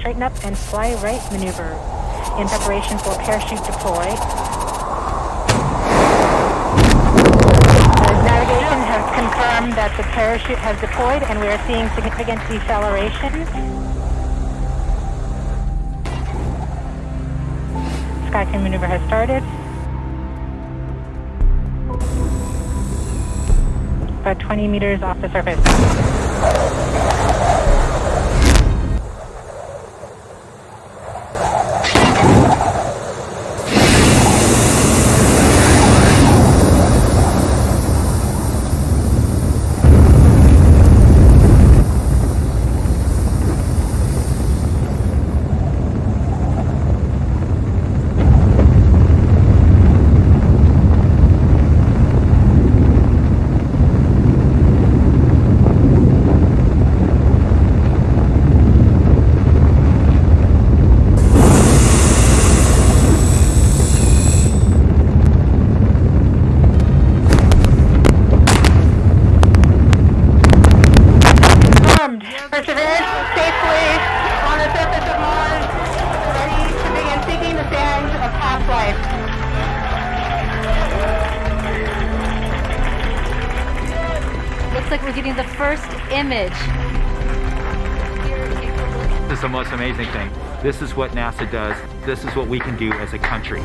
straighten up and fly right maneuver in preparation for parachute deploy. Navigation has confirmed that the parachute has deployed and we are seeing significant deceleration. Skycrane maneuver has started. About 20 meters off the surface. Perseverance safely on the surface of Mars, ready to begin seeking the sands of past life. Looks like we're getting the first image. This is the most amazing thing. This is what NASA does. This is what we can do as a country.